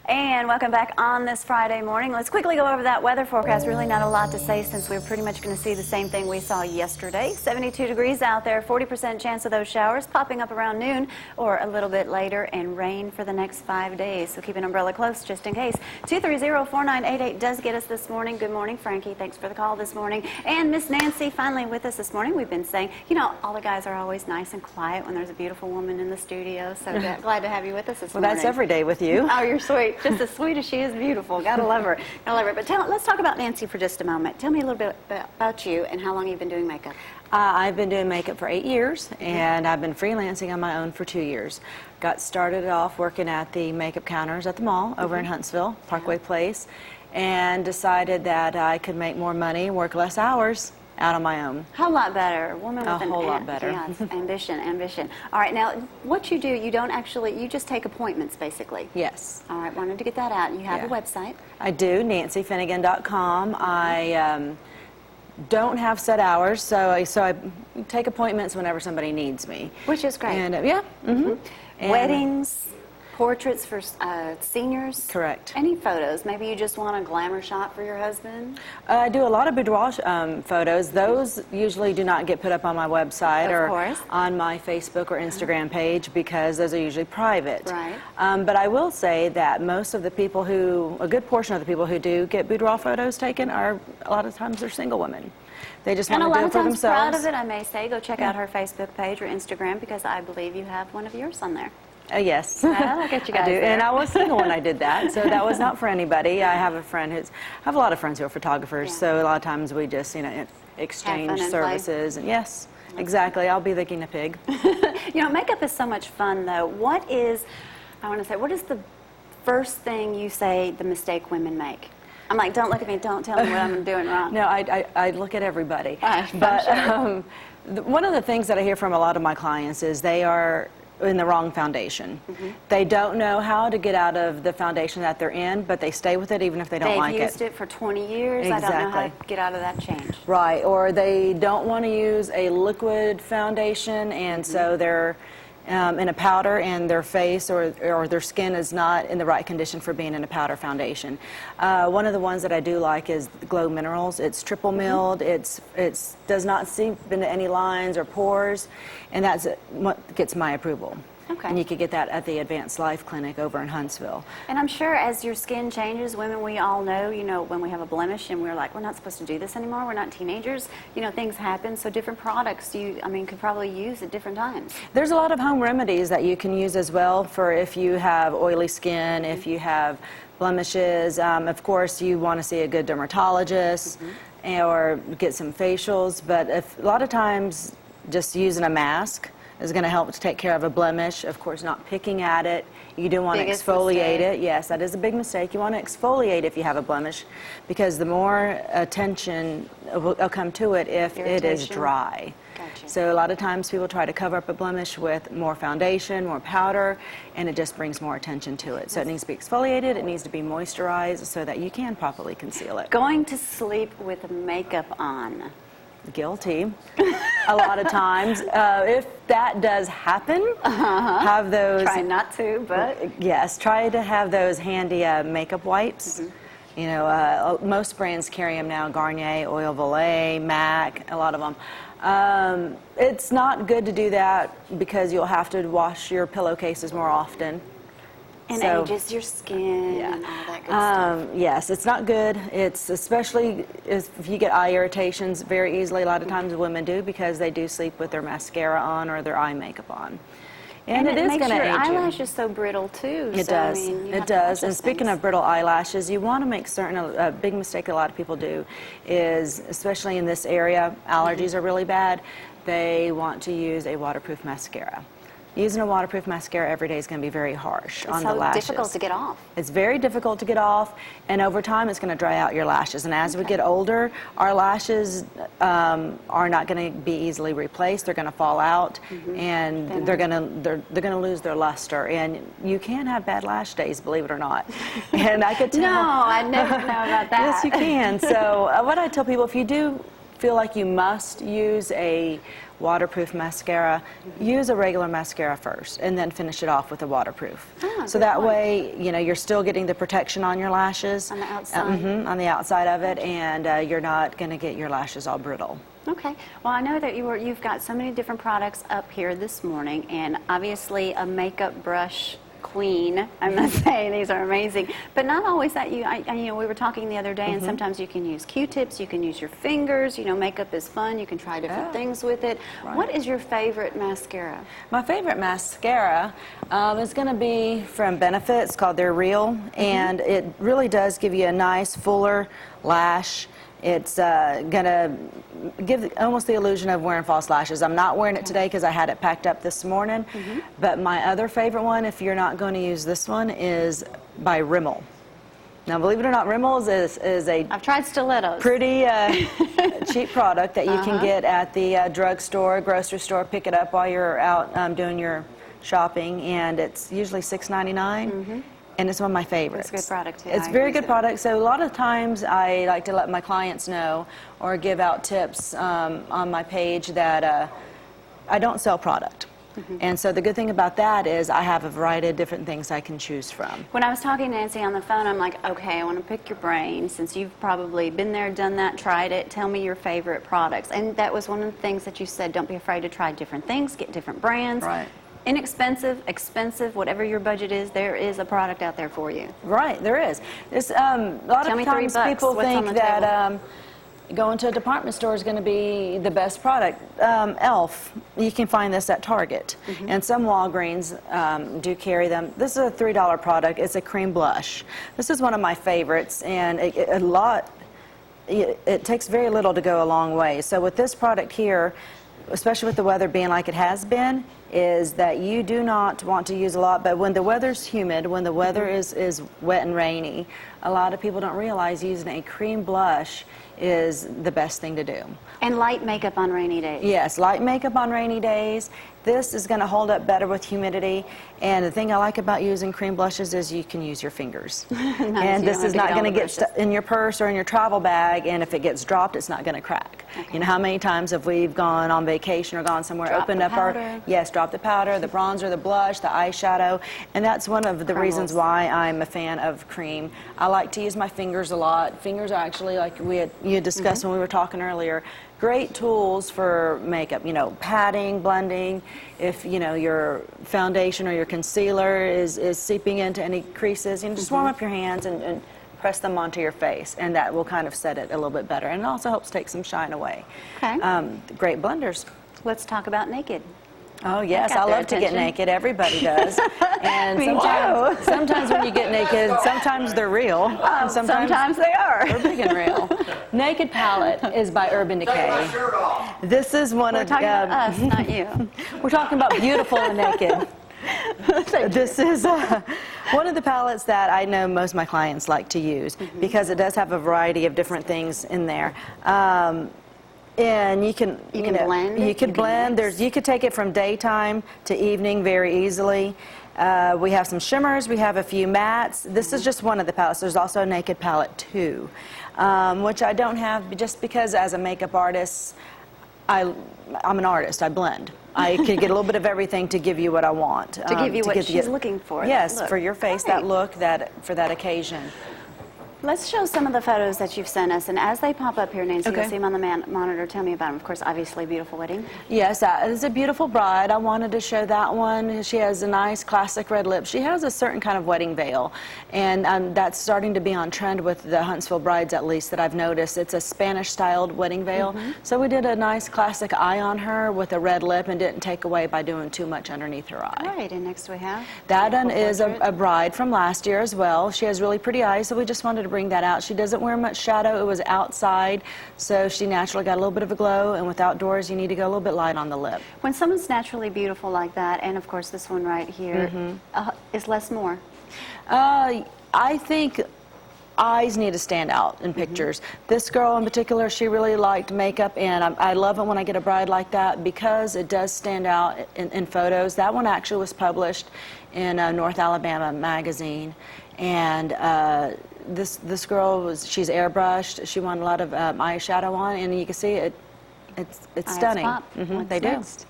And welcome back on this Friday morning. Let's quickly go over that weather forecast. Really not a lot to say since we're pretty much going to see the same thing we saw yesterday. 72 degrees out there, 40% chance of those showers popping up around noon or a little bit later, and rain for the next 5 days. So keep an umbrella close just in case. 230-4988 does get us this morning. Good morning, Frankie. Thanks for the call this morning. And Miss Nancy finally with us this morning. We've been saying, you know, all the guys are always nice and quiet when there's a beautiful woman in the studio. So glad to have you with us this morning. Well, that's every day with you. Oh, you're sweet. Just as sweet as she is beautiful. Gotta love her. Gotta love her. But let's talk about Nancy for just a moment. Tell me a little bit about you and how long you've been doing makeup. I've been doing makeup for 8 years, and I've been freelancing on my own for 2 years. Got started off working at the makeup counters at the mall over in Huntsville, Parkway Place, and decided that I could make more money, work less hours out on my own. A whole lot better. A woman with a whole lot better. Yeah, ambition. All right, now what you do, you don't actually, you just take appointments basically. Yes. All right, wanted to get that out. You have a website. I do, nancyfinnegan.com. I don't have set hours, so I take appointments whenever somebody needs me. Which is great. And and weddings, portraits for seniors. Correct. Any photos? Maybe you just want a glamour shot for your husband? I do a lot of boudoir photos. Those usually do not get put up on my website or on my Facebook or Instagram page because those are usually private. Right. But I will say that most of the people a good portion of the people who do get boudoir photos taken are, a lot of times, they're single women. They just want to do it for themselves. And a lot of times proud of it, I may say. Go check out her Facebook page or Instagram because I believe you have one of yours on there. Yes. I'll get you guys I do. there. And I was single when I did that, so that was not for anybody. I have a friend I have a lot of friends who are photographers, so a lot of times we just, exchange services. And yes, exactly. I'll be the guinea pig. Makeup is so much fun, though. What is the first thing you say the mistake women make? I'm like, don't look at me, don't tell me what I'm doing wrong. No, I look at everybody. But one of the things that I hear from a lot of my clients is they are in the wrong foundation. They don't know how to get out of the foundation that they're in, but they stay with it even if they don't like it. They've used it for 20 years. Exactly. I don't know how to get out of that change. Right, or they don't want to use a liquid foundation, and so they're in a powder, and their face or their skin is not in the right condition for being in a powder foundation. One of the ones that I do like is Glow Minerals. It's triple milled. It does not seep into any lines or pores, and that's what gets my approval. Okay. And you could get that at the Advanced Life Clinic over in Huntsville. And I'm sure as your skin changes, women, we all know, when we have a blemish and we're like, we're not supposed to do this anymore, we're not teenagers, things happen, so different products could probably use at different times. There's a lot of home remedies that you can use as well for if you have oily skin, if you have blemishes. Of course, you want to see a good dermatologist or get some facials, but a lot of times just using a mask is going to help to take care of a blemish. Of course, not picking at it. You do want to exfoliate it. Yes, that is a big mistake. You want to exfoliate if you have a blemish because the more attention will come to it if it is dry. Gotcha. So a lot of times people try to cover up a blemish with more foundation, more powder, and it just brings more attention to it. So it needs to be exfoliated, it needs to be moisturized so that you can properly conceal it. Going to sleep with makeup on. Guilty a lot of times. If that does happen, have those. Try not to, but. Yes, try to have those handy makeup wipes. Most brands carry them now, Garnier, Oil Volay, MAC, a lot of them. It's not good to do that because you'll have to wash your pillowcases more often. And ages your skin and all that good stuff. Yes, it's not good. It's especially if you get eye irritations very easily. A lot of times women do because they do sleep with their mascara on or their eye makeup on. And it is going to age you. Your eyelashes so brittle too. It does. It does. And speaking of brittle eyelashes, you want to make certain, a big mistake that a lot of people do is, especially in this area, allergies are really bad. They want to use a waterproof mascara. Using a waterproof mascara every day is going to be very harsh on the lashes. It's so difficult to get off. It's very difficult to get off, and over time it's going to dry out your lashes. And as we get older, our lashes are not going to be easily replaced. They're going to fall out, and they're going to lose their luster. And you can have bad lash days, believe it or not. And I could tell. No, I never know about that. Yes, you can. So what I tell people, if you do feel like you must use a waterproof mascara, use a regular mascara first and then finish it off with a waterproof. So that way, you know, you're still getting the protection on your lashes. On the outside? On the outside of it, and you're not going to get your lashes all brittle. Okay. Well, I know that you've got so many different products up here this morning, and obviously a makeup brush queen. I'm not saying these are amazing, but not always that. You know, we were talking the other day, and sometimes you can use Q-tips, you can use your fingers. You know, makeup is fun. You can try different things with it. Right. What is your favorite mascara? My favorite mascara is going to be from Benefit. It's called They're Real, and it really does give you a nice, fuller lash. It's going to give almost the illusion of wearing false lashes. I'm not wearing it today because I had it packed up this morning. But my other favorite one, if you're not going to use this one, is by Rimmel. Now, believe it or not, Rimmel is a I've tried stilettos. pretty cheap product that you can get at the drugstore, grocery store. Pick it up while you're out doing your shopping, and it's usually $6.99. And it's one of my favorites. It's a good product, too. It's a very good product. So a lot of times I like to let my clients know or give out tips on my page that I don't sell product. And so the good thing about that is I have a variety of different things I can choose from. When I was talking to Nancy on the phone, I'm like, okay, I want to pick your brain. Since you've probably been there, done that, tried it, tell me your favorite products. And that was one of the things that you said, don't be afraid to try different things, get different brands. Right. Inexpensive, expensive, whatever your budget is, there is a product out there for you. Right, there is. There's, a lot Tell of me times $3. people What's on think the that going to a department store is going to be the best product. e.l.f., you can find this at Target, and some Walgreens do carry them. This is a $3 product. It's a cream blush. This is one of my favorites, and it takes very little to go a long way. So with this product here, especially with the weather being like it has been, is that you do not want to use a lot, but when the weather's humid, when the weather is wet and rainy, a lot of people don't realize using a cream blush is the best thing to do. And light makeup on rainy days. Yes, light makeup on rainy days. This is going to hold up better with humidity. And the thing I like about using cream blushes is you can use your fingers. And this is not going to get stuck in your purse or in your travel bag, and if it gets dropped, it's not going to crack. You know how many times have we gone on vacation or gone somewhere, opened up our, drop the powder, the bronzer, the blush, the eyeshadow, and that's one of the reasons why I'm a fan of cream. I like to use my fingers a lot. Fingers are actually, like you had discussed when we were talking earlier, great tools for makeup, you know, patting, blending. If, you know, your foundation or your concealer is seeping into any creases, you know, just warm up your hands and press them onto your face, and that will kind of set it a little bit better. And it also helps take some shine away. Okay. Great blenders. Let's talk about naked. Oh, yes, I love to get naked. Everybody does. And sometimes when you get naked, sometimes they're real. And sometimes they are. They're big and real. Naked Palette is by Urban Decay. This is one of... We're talking about us, not you. We're talking about beautiful and naked. This is one of the palettes that I know most of my clients like to use because it does have a variety of different things in there. And you can blend. You could blend. You could take it from daytime to evening very easily. We have some shimmers. We have a few mattes. This is just one of the palettes. There's also a Naked Palette too, which I don't have just because as a makeup artist, I'm an artist. I blend. I can get a little bit of everything to give you what I want. To give you what she's looking for. Yes, for your face, that look, for that occasion. Let's show some of the photos that you've sent us, and as they pop up here, Nancy, you'll see them on the monitor. Tell me about them. Of course, obviously, beautiful wedding. Yes, that is a beautiful bride. I wanted to show that one. She has a nice classic red lip. She has a certain kind of wedding veil, and that's starting to be on trend with the Huntsville brides, at least, that I've noticed. It's a Spanish-styled wedding veil. So we did a nice classic eye on her with a red lip and didn't take away by doing too much underneath her eye. All right, and next we have? That one is a bride from last year as well. She has really pretty eyes, so we just wanted to bring that out. She doesn't wear much shadow. It was outside, so she naturally got a little bit of a glow, and with outdoors, you need to go a little bit light on the lip. When someone's naturally beautiful like that, and of course this one right here, is less more? I think eyes need to stand out in pictures. This girl in particular, she really liked makeup, and I love it when I get a bride like that because it does stand out in photos. That one actually was published in North Alabama magazine, and this girl she's airbrushed. She won a lot of eyeshadow on, and you can see it's stunning. Pop. What's They do. next?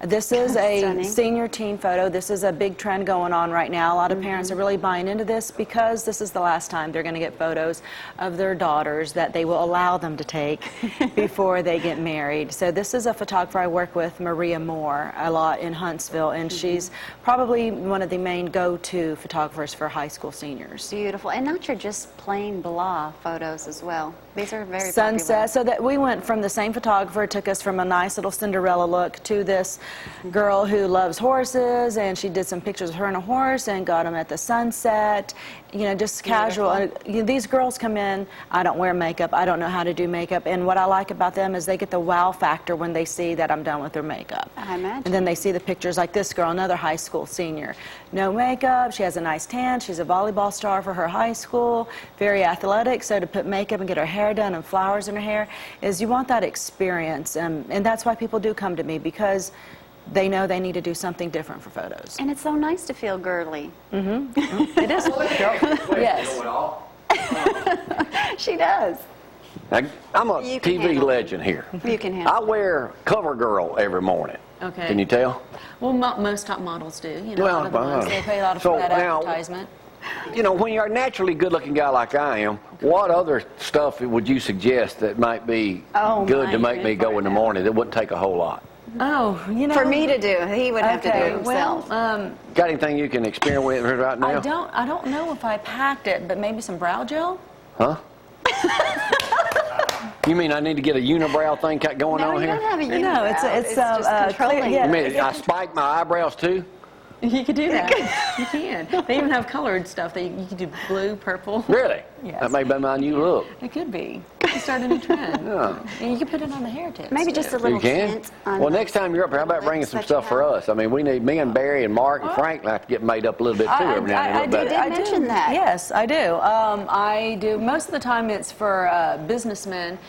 This is a Stunning. senior teen photo. This is a big trend going on right now. A lot of parents are really buying into this because this is the last time they're going to get photos of their daughters that they will allow them to take before they get married. So this is a photographer I work with, Maria Moore, a lot in Huntsville, and she's probably one of the main go-to photographers for high school seniors. Beautiful. And not your just plain blah photos as well. These are very Sunset. So that we went from the same photographer, took us from a nice little Cinderella look to this girl who loves horses, and she did some pictures of her and a horse and got them at the sunset, you know, just casual. These girls come in, I don't wear makeup, I don't know how to do makeup, and what I like about them is they get the wow factor when they see that I'm done with their makeup. I imagine. And then they see the pictures like this girl, another high school senior. No makeup, she has a nice tan, she's a volleyball star for her high school, very athletic, so to put makeup and get her hair done and flowers in her hair is you want that experience, and that's why people do come to me, because they know they need to do something different for photos. And it's so nice to feel girly. It is. Yes. She does. I'm a You can TV handle it. legend here. You can handle I wear CoverGirl every morning. Okay. Can you tell? Well, most top models do. You know, Well, a lot of the ones, they pay a lot so for that now- advertisement. You know, when you're a naturally good-looking guy like I am, what other stuff would you suggest that might be Oh, good my to make me go in the morning that wouldn't take a whole lot? Oh, you know. For me to do, he would have to do it himself. Well, Got anything you can experiment with right now? I don't know if I packed it, but maybe some brow gel. Huh? You mean I need to get a unibrow thing going No, on you here? don't have a unibrow. No, it's just controlling. clear, yeah. You mean I spike my eyebrows too? You could do that. You can. They even have colored stuff that you could do blue, purple. Really? Yes. That may be my new look. It could be. You could start a new trend. Yeah. And you could put it on the hair tips. Maybe too. just a little You can? tint on Well, the next time you're up here, how about bringing lips some that stuff you for have. us? I mean, we need, me and Barry and Mark and Frank have to get made up a little bit too every now and then. I look better. I did mention that. Yes, I do. I do. Most of the time it's for businessmen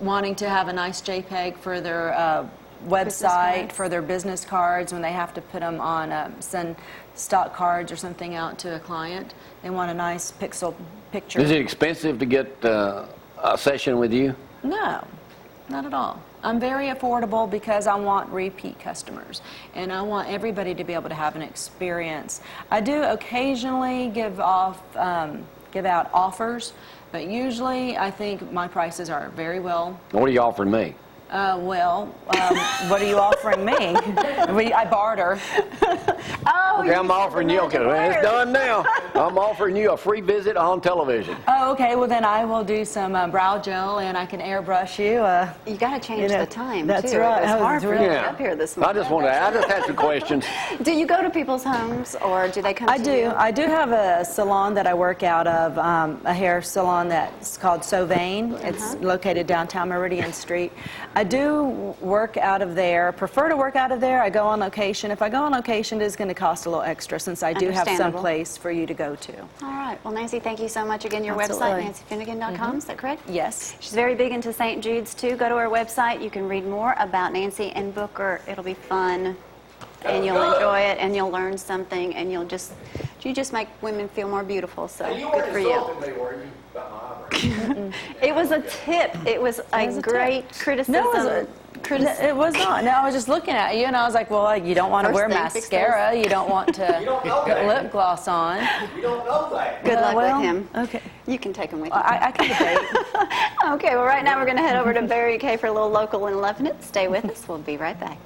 wanting to have a nice JPEG for their website, cards. for their business cards, when they have to put them on, send stock cards or something out to a client. They want a nice pixel picture. Is it expensive to get a session with you? No, not at all. I'm very affordable because I want repeat customers, and I want everybody to be able to have an experience. I do occasionally give out offers, but usually I think my prices are very well. What are you offering me? What are you offering me? I barter. Oh, Okay, I'm offering you, okay, it's done now. I'm offering you a free visit on television. Oh, okay. Well, then I will do some brow gel, and I can airbrush you. You got to change the time, that's too. right. It was Oh, hard for you to really? get up here this I morning. I just had some questions. Do you go to people's homes, or do they come I to do. you? I do have a salon that I work out of, a hair salon that's called Sylvain. It's located downtown Meridian Street. I do work out of there. Prefer to work out of there. I go on location. If I go on location, it is going to cost a little extra since I do have some Understandable. place for you to go to. All right. Well, Nancy, thank you so much. Again, your Absolutely. website, nancyfinnegan.com. Is that correct? Yes. She's very big into St. Jude's, too. Go to her website. You can read more about Nancy and book her. It'll be fun, and you'll enjoy it, and you'll learn something, and you just make women feel more beautiful, so good for you. It was a tip. It was a was a great tip. criticism. No, it was not. No, I was just looking at you, and I was like, well, you don't want to First wear thing, fix mascara. You don't want to don't know put that. lip gloss on. You don't know that. Good luck Well, with him. Okay. You can take him with you. I can debate. Okay, well, right now we're going to head over to Barry Kay for a little local in 11 minutes. Stay with us. We'll be right back.